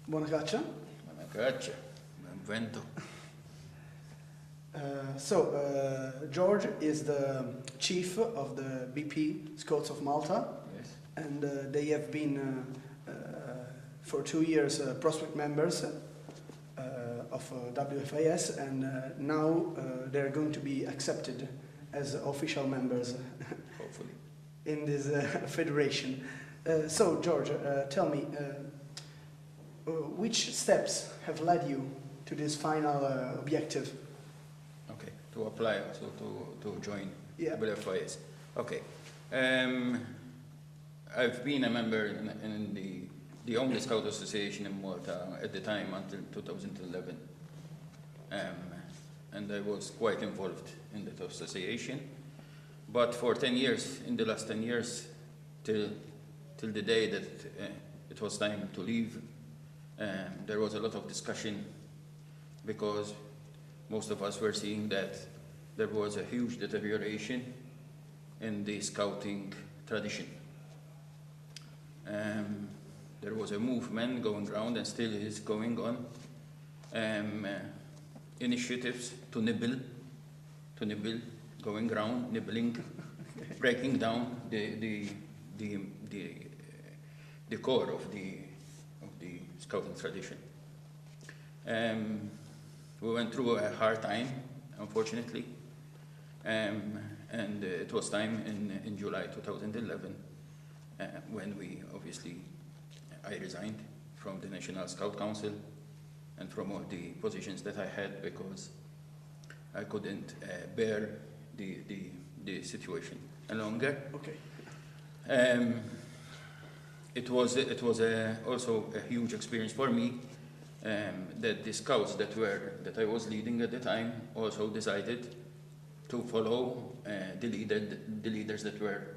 Buona caccia. Buona caccia, buon vento. George is the chief of the BP Scouts of Malta, Yes. and they have been for 2 years prospect members of WFIS, and now they're going to be accepted as official members Hopefully. in this federation. So, George, tell me, which steps have led you to this final objective? Okay, to apply also to join WFIS. Okay. I've been a member in the only Scout Association in Malta at the time until 2011. And I was quite involved in that association. But for 10 years, in the last 10 years, till the day that it was time to leave, there was a lot of discussion because most of us were seeing that there was a huge deterioration in the scouting tradition. There was a movement going around and still is going on, initiatives to nibble, going around, nibbling, breaking down the core of the scouting tradition. We went through a hard time, unfortunately, and it was time in July 2011 when I resigned from the National Scout Council and from all the positions that I had because I couldn't bear the situation any longer. Okay. It was also a huge experience for me that the scouts that I was leading at the time also decided to follow the leaders that were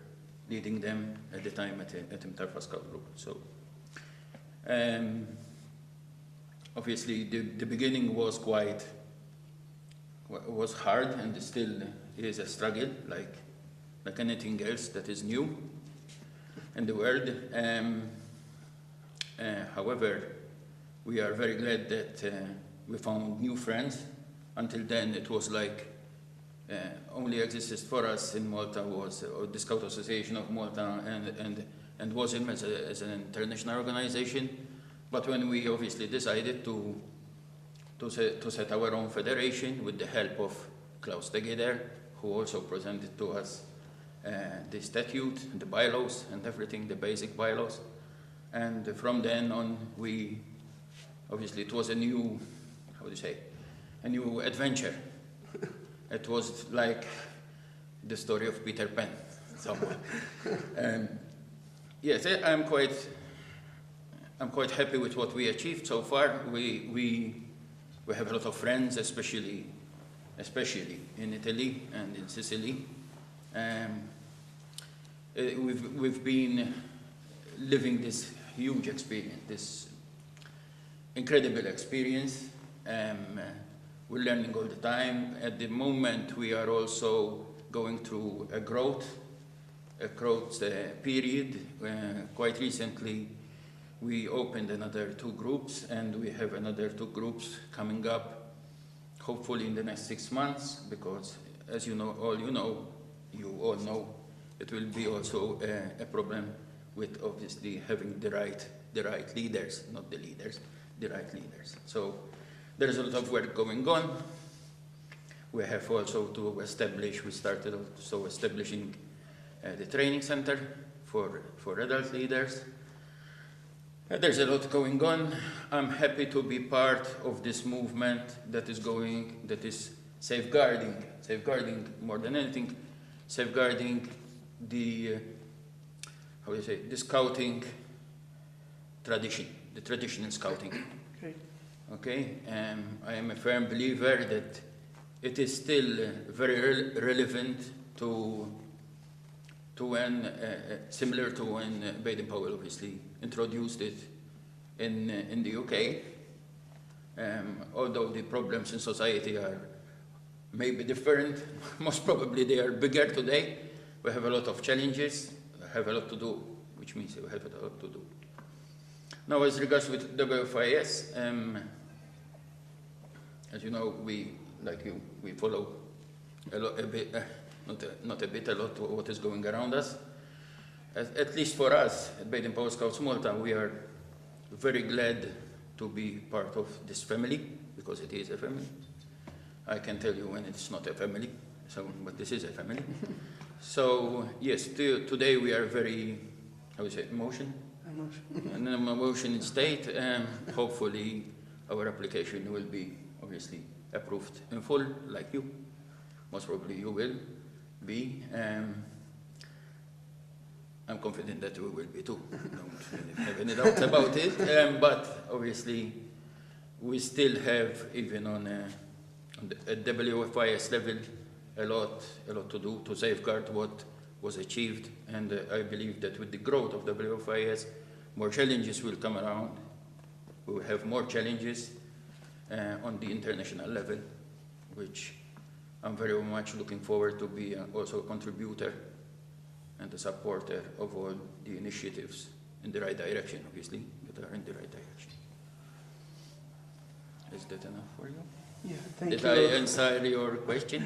leading them at the time at Mtarfa Scout Group. So obviously the beginning was hard and still is a struggle like anything else that is new in the world. However, we are very glad that we found new friends. Until then, it was like only existed for us in Malta was the Scout Association of Malta and WASM as an international organization. But when we obviously decided to set our own federation with the help of Klaus Tegeder, who also presented to us the statute, the bylaws, and everything, the basic bylaws. And from then on, it was a new adventure. It was like the story of Peter Pan, somewhat. Yes, I'm quite happy with what we achieved so far. We have a lot of friends, especially in Italy and in Sicily. We've been living this huge experience, this incredible experience. We're learning all the time. At the moment, we are also going through a growth period. Quite recently, we opened another 2 groups, and we have another 2 groups coming up, hopefully in the next 6 months, because as you all know, it will be also a problem with obviously having the right leaders, not the leaders, the right leaders. So there is a lot of work going on. We have also to establish, we started also establishing the training center for adult leaders. There's a lot going on. I'm happy to be part of this movement that is safeguarding more than anything, safeguarding the scouting tradition, the traditional scouting. Okay, I am a firm believer that it is still very relevant to when, similar to when Baden Powell obviously introduced it in the UK. Although the problems in society are maybe different, most probably they are bigger today. We have a lot of challenges, have a lot to do, which means we have a lot to do. Now, as regards with WFIS, as you know, we, like you, we follow a bit, not a bit, a lot what is going around us. At least for us at Baden Powell Scouts Malta, we are very glad to be part of this family, because it is a family. I can tell you when it's not a family, but this is a family. So yes, today we are very, how would you say, emotion state. Hopefully our application will be obviously approved in full, like you. Most probably you will be. I'm confident that we will be too. Don't have any doubt about it. But obviously we still have, even on the WFIS level, a lot to do to safeguard what was achieved, and I believe that with the growth of WFIS, more challenges will come around. We will have more challenges on the international level, which I'm very much looking forward to be also a contributor and a supporter of all the initiatives in the right direction, obviously, that are in the right direction. Is that enough for you? Yeah, thank you. Did I answer your question?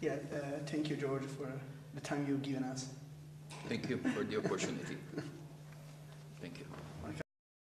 Yeah, thank you, George, for the time you've given us. Thank you for the opportunity.